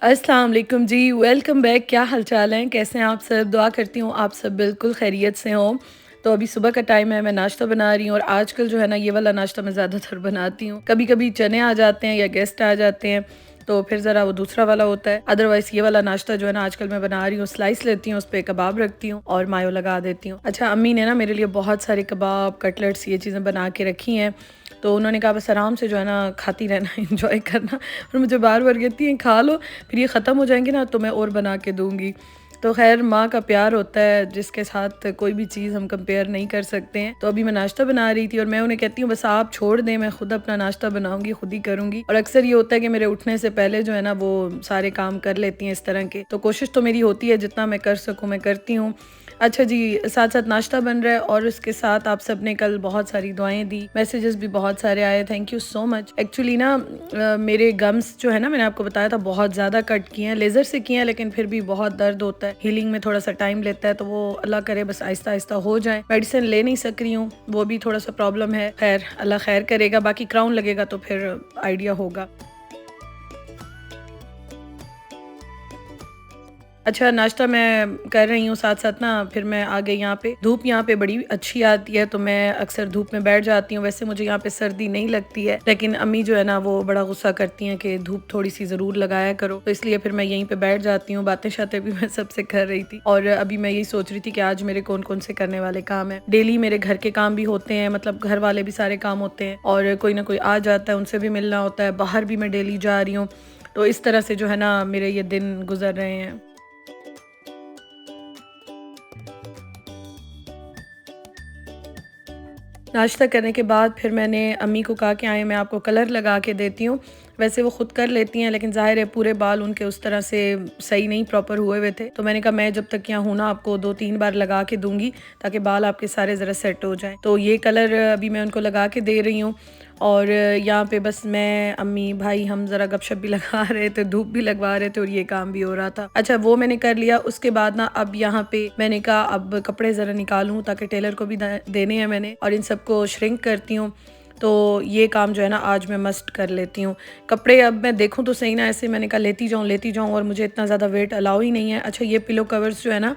अस्सलाम वालेकुम जी, welcome back. क्या हाल-चाल हैं? कैसे हैं आप सब? दुआ करती हूँ आप सब बिल्कुल खैरियत से हों। तो अभी सुबह का टाइम है, मैं नाश्ता बना रही हूँ और आजकल जो है ना ये वाला नाश्ता मैं ज़्यादातर बनाती हूँ। कभी-कभी चने आ जाते हैं या गेस्ट आ जाते हैं, तो फिर ज़रा वो दूसरा वाला होता है। अदरवाइज़ ये वाला नाश्ता जो है ना आजकल मैं बना रही हूँ, स्लाइस लेती हूँ, उसपे कबाब रखती हूँ और मायो लगा देती हूँ। अच्छा, अम्मी ने ना मेरे लिए बहुत सारे कबाब, कटलेट्स ये चीज़ें बना के रखी हैं। तो उन्होंने कहा बस आराम से जो है ना खाती रहना, एंजॉय करना। और मुझे बार-बार कहती हैं खा लो, फिर ये ख़त्म हो जाएँगे ना तो मैं और बना के दूँगी। तो ख़ैर माँ का प्यार होता है जिसके साथ कोई भी चीज़ हम कंपेयर नहीं कर सकते हैं। तो अभी मैं नाश्ता बना रही थी और मैं उन्हें कहती हूँ बस आप छोड़ दें, मैं खुद अपना नाश्ता बनाऊँगी, खुद ही करूँगी। और अक्सर ये होता है कि मेरे उठने से पहले जो है ना वो सारे काम कर लेती हैं इस तरह के। तो कोशिश तो मेरी होती है जितना मैं कर सकूँ मैं करती हूँ। अच्छा जी, साथ-साथ नाश्ता बन रहा है और उसके साथ आप सबने कल बहुत सारी दुआएँ दी, मैसेजेस भी बहुत सारे आए, thank you so much. Actually ना मेरे गम्स जो है ना मैंने आपको बताया था बहुत ज़्यादा कट किए हैं, लेज़र से किए हैं लेकिन फिर भी बहुत दर्द होता है, हीलिंग में थोड़ा-सा टाइम लेता है तो वो अल्लाह करे बस आहिस्ता-आहिस्ता हो जाए। मेडिसिन ले नहीं सक रही हूँ, वो भी थोड़ा-सा प्रॉब्लम है, खैर अल्लाह खैर करेगा, बाकी क्राउन लगेगा तो फिर आइडिया होगा। अच्छा, नाश्ता मैं कर रही हूँ साथ-साथ ना फिर मैं आ गई यहाँ पे। धूप यहाँ पे बड़ी अच्छी आती है तो मैं अक्सर धूप में बैठ जाती हूँ। वैसे मुझे यहाँ पे सर्दी नहीं लगती है, लेकिन अम्मी जो है ना वो बड़ा गुस्सा करती हैं कि धूप थोड़ी-सी ज़रूर लगाया करो। तो इसलिए फिर मैं यहीं पे बैठ जाती हूँ, बातें-शातें भी मैं सबसे कर रही थी। और अभी मैं यही सोच रही थी कि आज मेरे कौन-कौन से करने वाले काम हैं। डेली मेरे घर के काम भी होते हैं, मतलब घर वाले भी सारे काम होते हैं और कोई ना कोई आ जाता है, उनसे भी मिलना होता है। बाहर भी मैं डेली जा रही हूँ। तो इस तरह से जो है ना मेरे ये दिन गुज़र रहे हैं। नाश्ता करने के बाद फिर मैंने अम्मी को कहा कि आएँ मैं आपको कलर लगा के देती हूँ। वैसे वो खुद कर लेती हैं लेकिन ज़ाहिर है पूरे बाल उनके उस तरह से सही नहीं प्रॉपर हुए हुए थे। तो मैंने कहा मैं जब तक यहाँ हूँ ना आपको 2-3 बार लगा के दूँगी ताकि बाल आपके सारे ज़रा सेट हो जाएँ। तो ये कलर अभी मैं उनको लगा के दे रही हूँ और यहाँ पे बस मैं, अम्मी, भाई हम ज़रा गपशप भी लगा रहे थे, धूप भी लगवा रहे थे और ये काम भी हो रहा था। अच्छा, वो मैंने कर लिया। उसके बाद ना अब यहाँ पे मैंने कहा अब कपड़े ज़रा निकालूँ ताकि टेलर को भी देने हैं मैंने और इन सबको श्रिंक करती हूँ। तो ये काम जो है ना आज मैं मस्ट कर लेती हूँ। कपड़े अब मैं देखूँ तो सही ना, ऐसे मैंने कहा लेती जाऊँ और मुझे इतना ज़्यादा वेट अलाउ ही नहीं है। अच्छा, ये पिलो कवर्स जो है ना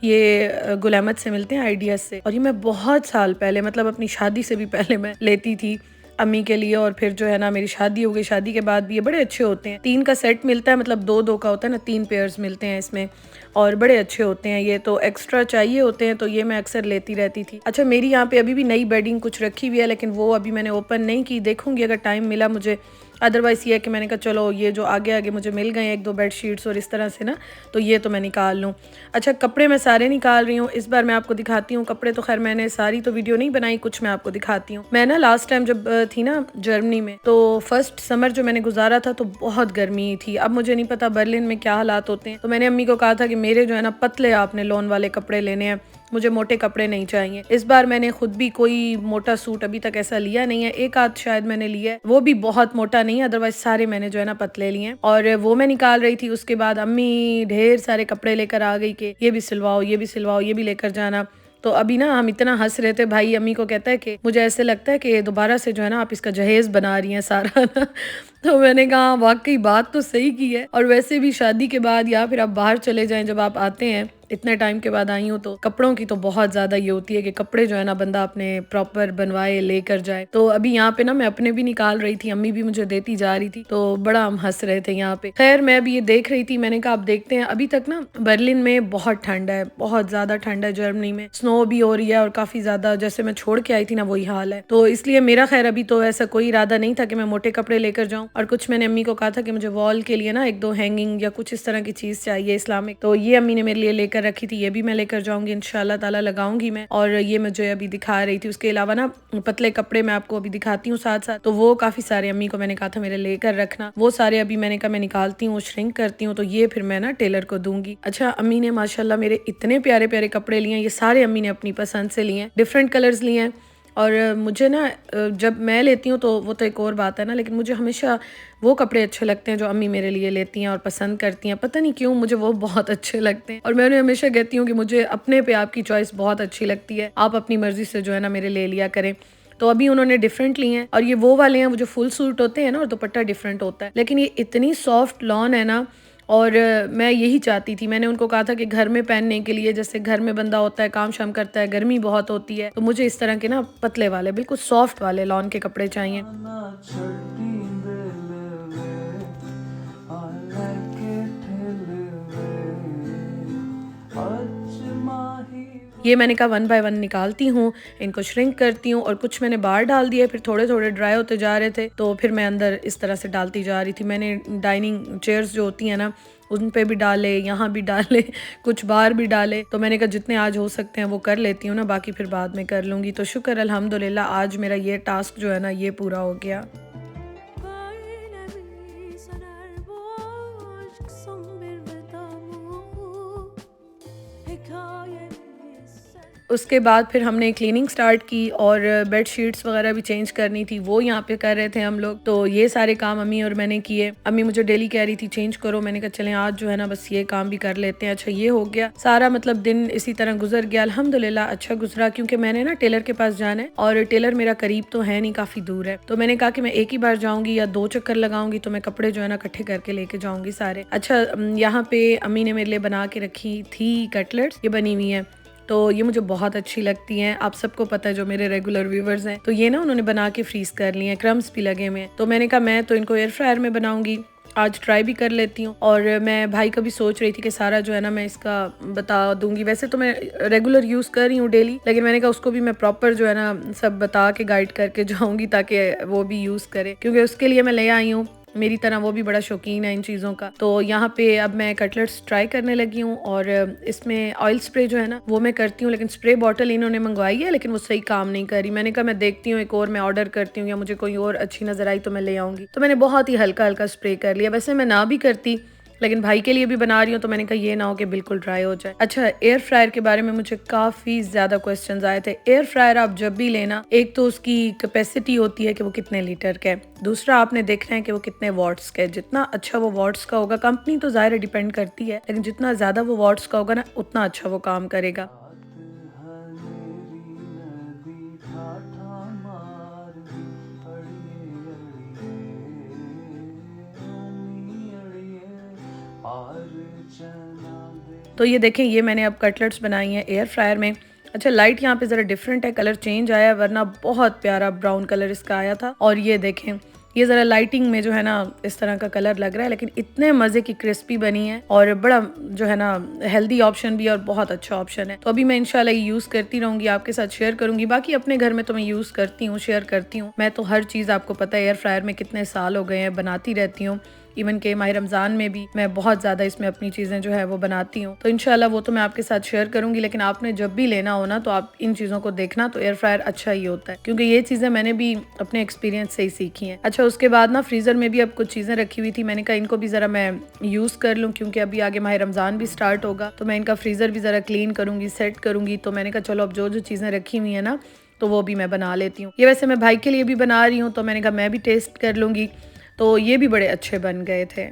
ये गुल अहमद से मिलते हैं, आइडियाज़ से, और ये मैं बहुत साल पहले मतलब अपनी शादी से भी पहले मैं लेती थी अम्मी के लिए। और फिर जो है ना मेरी शादी हो गई, शादी के बाद भी ये बड़े अच्छे होते हैं। 3 का सेट मिलता है, मतलब 2-2 का होता है ना, 3 पेयर्स मिलते हैं इसमें और बड़े अच्छे होते हैं। ये तो एक्स्ट्रा चाहिए होते हैं तो ये मैं अक्सर लेती रहती थी। अच्छा, मेरी यहाँ पे अभी भी नई बेडिंग कुछ रखी हुई है लेकिन वो अभी मैंने ओपन नहीं की, देखूंगी अगर टाइम मिला मुझे। अदरवाइज़ ये है कि मैंने कहा चलो ये जो आगे-आगे मुझे मिल गए हैं 1-2 बेडशीट्स और इस तरह से ना, तो ये तो मैं निकाल लूँ। अच्छा, कपड़े मैं सारे निकाल रही हूँ। इस बार मैं आपको दिखाती हूँ कपड़े। तो खैर मैंने सारी तो वीडियो नहीं बनाई, कुछ मैं आपको दिखाती हूँ। मैं ना लास्ट टाइम जब थी ना जर्मनी में, तो फर्स्ट समर जो मैंने गुजारा था तो बहुत गर्मी थी। अब मुझे नहीं पता बर्लिन में क्या हालात होते हैं। तो मैंने अम्मी को कहा था कि मेरे जो है ना पतले आपने लॉन वाले कपड़े लेने हैं, मुझे मोटे कपड़े नहीं चाहिए। इस बार मैंने खुद भी कोई मोटा सूट अभी तक ऐसा लिया नहीं है, एक आध शायद मैंने लिया है, वो भी बहुत मोटा नहीं है, अदरवाइज सारे मैंने जो है ना पतले लिए हैं और वो मैं निकाल रही थी। उसके बाद अम्मी ढेर सारे कपड़े लेकर आ गई कि ये भी सिलवाओ, ये भी सिलवाओ, ये भी लेकर जाना। तो अभी ना हम इतना हंस रहे थे, भाई अम्मी को कहता है कि मुझे ऐसे लगता है कि दोबारा से जो है ना आप इसका जहेज बना रही हैं सारा ना। तो मैंने कहा वाकई बात तो सही की है। और वैसे भी शादी के बाद या फिर आप बाहर चले जाएं, जब आप आते हैं, इतने टाइम के बाद आई हूँ, तो कपड़ों की तो बहुत ज़्यादा ये होती है कि कपड़े जो है ना बंदा अपने प्रॉपर बनवाए लेकर जाए। तो अभी यहाँ पे ना मैं अपने भी निकाल रही थी, अम्मी भी मुझे देती जा रही थी, तो बड़ा हम हंस रहे थे यहाँ पे। खैर मैं अभी ये देख रही थी, मैंने कहा अब देखते हैं। अभी तक ना बर्लिन में बहुत ठंड है, बहुत ज़्यादा ठंड है। जर्मनी में स्नो भी हो रही है और काफ़ी ज़्यादा, जैसे मैं छोड़ के आई थी ना वही हाल है। तो इसलिए मेरा खैर अभी तो ऐसा कोई इरादा नहीं था कि मैं मोटे कपड़े लेकर जाऊँ। और कुछ मैंने अम्मी को कहा था कि मुझे वॉल के लिए ना 1-2 हैंगिंग या कुछ इस तरह की चीज़ चाहिए इस्लामिक, तो ये अम्मी ने मेरे लिए लेकर रखी थी, ये भी मैं लेकर जाऊंगी इंशाल्लाह ताला, लगाऊंगी मैं। और ये मुझे अभी दिखा रही थी। उसके अलावा ना पतले कपड़े मैं आपको अभी दिखाती हूँ साथ साथ, तो वो काफ़ी सारे अम्मी को मैंने कहा था मेरे लेकर रखना, वो सारे अभी मैंने कहा मैं निकालती हूँ, श्रिंक करती हूँ, तो ये फिर मैं ना टेलर को दूंगी। अच्छा, अम्मी ने माशाल्लाह मेरे इतने प्यारे प्यारे कपड़े लिए हैं, ये सारे अम्मी ने अपनी पसंद से लिए हैं, डिफरेंट कलर्स लिए हैं। और मुझे ना जब मैं लेती हूँ तो वो तो एक और बात है ना, लेकिन मुझे हमेशा वो कपड़े अच्छे लगते हैं जो अम्मी मेरे लिए लेती हैं और पसंद करती हैं। पता नहीं क्यों मुझे वो बहुत अच्छे लगते हैं और मैं उन्हें हमेशा कहती हूँ कि मुझे अपने पे आपकी चॉइस बहुत अच्छी लगती है, आप अपनी मर्जी से जो है ना मेरे ले लिया करें। तो अभी उन्होंने डिफरेंट लिए हैं और ये वो वाले हैं वो जो फुल सूट होते हैं ना और दुपट्टा डिफरेंट होता है, लेकिन ये इतनी सॉफ्ट लॉन है ना, और मैं यही चाहती थी। मैंने उनको कहा था कि घर में पहनने के लिए, जैसे घर में बंदा होता है, काम शाम करता है, गर्मी बहुत होती है, तो मुझे इस तरह के ना पतले वाले, बिल्कुल सॉफ्ट वाले लॉन के कपड़े चाहिए। ये मैंने कहा 1 बाय 1 निकालती हूँ, इनको श्रिंक करती हूँ, और कुछ मैंने बाहर डाल दिए, फिर थोड़े-थोड़े ड्राई होते जा रहे थे, तो फिर मैं अंदर इस तरह से डालती जा रही थी। मैंने डाइनिंग चेयर्स जो होती हैं ना, उन पे भी डाले, यहाँ भी डाले, कुछ बाहर भी डाले, तो मैंने कहा जितने आज हो सकते हैं वो कर लेती हूँ ना, बाकी फिर बाद में कर लूँगी। तो शुक्र अल्हम्दुलिल्लाह आज मेरा ये टास्क जो है ना ये पूरा हो गया। उसके बाद फिर हमने क्लीनिंग स्टार्ट की, और बेड शीट्स वगैरह भी चेंज करनी थी, वो यहाँ पे कर रहे थे हम लोग। तो ये सारे काम अम्मी और मैंने किए। अम्मी मुझे डेली कह रही थी चेंज करो, मैंने कहा चलें आज जो है ना बस ये काम भी कर लेते हैं। अच्छा ये हो गया सारा, मतलब दिन इसी तरह गुजर गया। अल्हम्दुलिल्लाह अच्छा गुजरा, क्योंकि मैंने ना टेलर के पास जाना है, और टेलर मेरा करीब तो है नहीं, काफ़ी दूर है। तो मैंने कहा कि मैं एक ही बार जाऊँगी या 2 चक्कर लगाऊंगी, तो मैं कपड़े जो है ना इकट्ठे करके लेके जाऊँगी सारे। अच्छा यहाँ पे अम्मी ने मेरे लिए बना के रखी थी कटलेट्स, ये बनी हुई हैं, तो ये मुझे बहुत अच्छी लगती हैं। आप सबको पता है जो मेरे रेगुलर व्यूवर्स हैं, तो ये ना उन्होंने बना के फ्रीज कर लिए हैं, क्रम्स भी लगे हुए हैं। तो मैंने कहा मैं तो इनको एयर फ्रायर में बनाऊंगी, आज ट्राई भी कर लेती हूँ। और मैं भाई का भी सोच रही थी कि सारा जो है ना मैं इसका बता दूंगी। वैसे तो मैं रेगुलर यूज़ कर रही हूँ डेली, लेकिन मैंने कहा उसको भी मैं प्रॉपर जो है ना सब बता के गाइड करके जाऊँगी, ताकि वो भी यूज़ करे, क्योंकि उसके लिए मैं ले आई हूँ। मेरी तरह वो भी बड़ा शौकीन है इन चीज़ों का। तो यहाँ पे अब मैं कटलेट्स ट्राई करने लगी हूँ, और इसमें ऑयल स्प्रे जो है ना वो मैं करती हूँ, लेकिन स्प्रे बॉटल इन्होंने मंगवाई है, लेकिन वो सही काम नहीं कर रही। मैंने कहा मैं देखती हूँ एक और मैं ऑर्डर करती हूँ, या मुझे कोई और अच्छी नज़र आई तो मैं ले आऊँगी। तो मैंने बहुत ही हल्का हल्का स्प्रे कर लिया। वैसे मैं ना भी करती, लेकिन भाई के लिए भी बना रही हूँ, तो मैंने कहा ये ना हो कि बिल्कुल ड्राई हो जाए। अच्छा एयर फ्रायर के बारे में मुझे काफ़ी ज़्यादा क्वेश्चंस आए थे। एयर फ्रायर आप जब भी लेना, एक तो उसकी कैपेसिटी होती है कि वो कितने लीटर का है, दूसरा आपने देखना है कि वो कितने वॉट्स का है। जितना अच्छा वो वॉट्स का होगा, कंपनी तो ज़ाहिर डिपेंड करती है, लेकिन जितना ज़्यादा वो वॉट्स का होगा ना उतना अच्छा वो काम करेगा। तो ये देखें, ये मैंने अब कटलेट्स बनाई हैं एयर फ्रायर में। अच्छा लाइट यहाँ पे ज़रा डिफरेंट है, कलर चेंज आया है, वरना बहुत प्यारा ब्राउन कलर इसका आया था। और ये देखें, ये ज़रा लाइटिंग में जो है ना इस तरह का कलर लग रहा है, लेकिन इतने मज़े की क्रिस्पी बनी है, और बड़ा जो है ना हेल्दी ऑप्शन भी है और बहुत अच्छा ऑप्शन है। तो अभी मैं इंशाल्लाह ये यूज़ करती रहूँगी, आपके साथ शेयर करूँगी। बाकी अपने घर में तो मैं यूज़ करती हूँ, शेयर करती हूँ। मैं तो हर चीज़, आपको पता है एयर फ्रायर में कितने साल हो गए हैं, बनाती रहती हूँ। इवन के माह रमज़ान में भी मैं बहुत ज़्यादा इसमें अपनी चीज़ें जो है वो बनाती हूँ। तो इंशाल्लाह वो तो मैं आपके साथ शेयर करूँगी, लेकिन आपने जब भी लेना हो ना तो आप इन चीज़ों को देखना, तो एयर फ्रायर अच्छा ही होता है, क्योंकि ये चीज़ें मैंने भी अपने एक्सपीरियंस से ही सीखी हैं। अच्छा उसके बाद ना फ्रीज़र में भी अब कुछ चीज़ें रखी हुई थी, मैंने कहा इनको भी ज़रा मैं यूज़ कर लूँ, क्योंकि अभी आगे माह रमज़ान भी स्टार्ट होगा, तो मैं इनका फ्रीज़र भी ज़रा क्लीन करूँगी, सेट करूँगी। तो मैंने कहा चलो अब जो जो चीज़ें रखी हुई हैं ना तो वो भी मैं बना लेती हूँ। ये वैसे मैं भाई के लिए भी बना रही हूँ, तो मैंने कहा मैं भी टेस्ट कर लूँगी। तो ये भी बड़े अच्छे बन गए थे।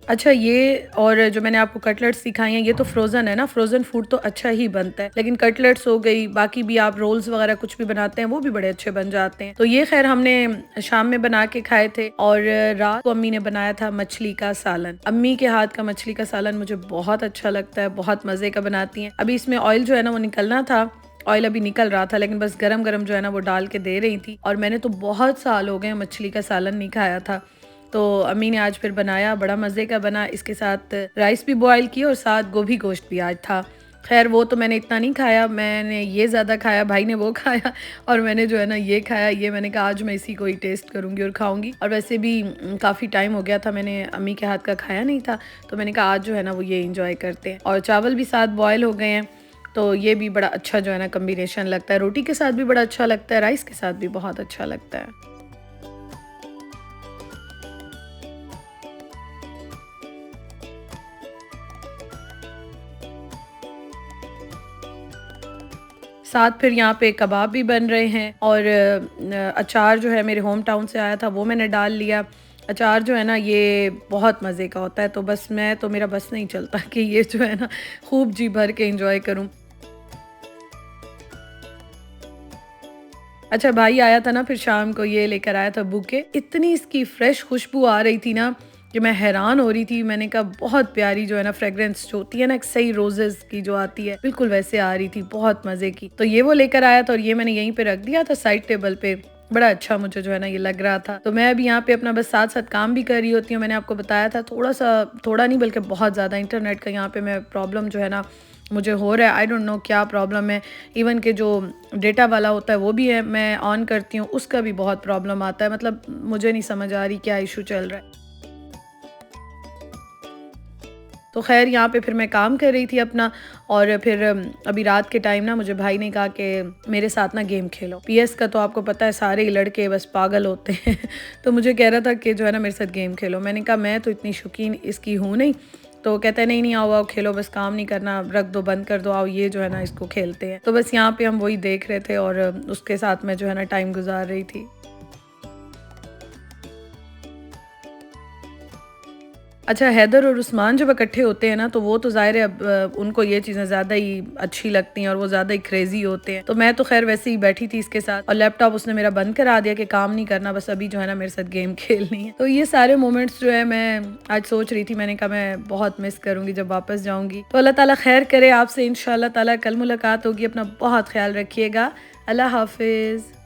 अच्छा ये और जो मैंने आपको कटलेट्स सिखाई हैं, ये तो फ्रोज़न है ना, फ्रोज़न फूड तो अच्छा ही बनता है, लेकिन कटलेट्स हो गई, बाकी भी आप रोल्स वगैरह कुछ भी बनाते हैं वो भी बड़े अच्छे बन जाते हैं। तो ये खैर हमने शाम में बना के खाए थे, और रात को अम्मी ने बनाया था मछली का सालन। अम्मी के हाथ का मछली का सालन मुझे बहुत अच्छा लगता है, बहुत मज़े का बनाती हैं। अभी इसमें ऑयल जो है ना वो निकलना था, ऑयल अभी निकल रहा था, लेकिन बस गरम गरम जो है ना वो डाल के दे रही थी। और मैंने तो बहुत साल हो गए मछली का सालन नहीं खाया था, तो अम्मी ने आज फिर बनाया, बड़ा मज़े का बना। इसके साथ राइस भी बॉयल किया और साथ गोभी गोश्त भी आज था। खैर वो तो मैंने इतना नहीं खाया, मैंने ये ज़्यादा खाया, भाई ने वो खाया और मैंने जो है ना ये खाया। ये मैंने कहा आज मैं इसी को ही टेस्ट करूँगी और खाऊँगी। और वैसे भी काफ़ी टाइम हो गया था मैंने अम्मी के हाथ का खाया नहीं था, तो मैंने कहा आज जो है ना वो ये इंजॉय करते हैं। और चावल भी साथ बॉयल हो गए हैं, तो ये भी बड़ा अच्छा जो है ना कम्बिनेशन लगता है, रोटी के साथ भी बड़ा अच्छा लगता है, राइस के साथ भी बहुत अच्छा लगता है। साथ फिर यहाँ पे कबाब भी बन रहे हैं, और अचार जो है मेरे होम टाउन से आया था वो मैंने डाल लिया। अचार जो है ना ये बहुत मज़े का होता है, तो बस मैं तो मेरा बस नहीं चलता कि ये जो है ना खूब जी भर के एंजॉय करूँ। अच्छा भाई आया था ना फिर शाम को ये लेकर आया था बुके, इतनी इसकी फ्रेश खुशबू आ रही थी ना कि मैं हैरान हो रही थी। मैंने कहा बहुत प्यारी जो है ना फ्रेग्रेंस जो होती है ना एक सही रोजेस की जो आती है, बिल्कुल वैसे आ रही थी, बहुत मजे की। तो ये वो लेकर आया था और ये मैंने यहीं पे रख दिया था साइड टेबल पे। बड़ा अच्छा मुझे जो है ना ये लग रहा था। तो मैं अभी यहाँ पे अपना बस साथ साथ काम भी कर रही होती हूँ। मैंने आपको बताया था थोड़ा नहीं बल्कि बहुत ज़्यादा इंटरनेट का यहाँ पे मैं प्रॉब्लम जो है ना मुझे हो रहा है। आई डोंट नो क्या प्रॉब्लम है। इवन के जो डेटा वाला होता है वो भी है, मैं ऑन करती हूँ उसका भी बहुत प्रॉब्लम आता है। मतलब मुझे नहीं समझ आ रही क्या इशू चल रहा है। तो ख़ैर यहाँ पे फिर मैं काम कर रही थी अपना, और फिर अभी रात के टाइम ना मुझे भाई ने कहा कि मेरे साथ ना गेम खेलो। पीएस का तो आपको पता है सारे ही लड़के बस पागल होते हैं तो मुझे कह रहा था कि जो है ना मेरे साथ गेम खेलो। मैंने कहा मैं तो इतनी शौकीन इसकी हूँ नहीं। तो कहता है नहीं नहीं आओ आओ खेलो, बस काम नहीं करना, रख दो बंद कर दो, आओ ये जो है ना इसको खेलते हैं। तो बस यहाँ पे हम वही देख रहे थे और उसके साथ मैं जो है ना टाइम गुजार रही थी। अच्छा हैदर और उस्मान जब इकट्ठे होते हैं ना तो वो तो ज़ाहिर है अब उनको ये चीज़ें ज़्यादा ही अच्छी लगती हैं और वो ज़्यादा ही क्रेज़ी होते हैं। तो मैं तो ख़ैर वैसे ही बैठी थी इसके साथ और लैपटॉप उसने मेरा बंद करा दिया कि काम नहीं करना, बस अभी जो है ना मेरे साथ गेम खेलनी है। तो ये सारे मोमेंट्स जो है मैं आज सोच रही थी, मैंने कहा मैं बहुत मिस करूँगी जब वापस जाऊँगी। तो अल्लाह ताला खैर करे आपसे, इंशाअल्लाह ताला कल मुलाकात होगी। अपना बहुत ख्याल रखिएगा। अल्लाह हाफ़िज़।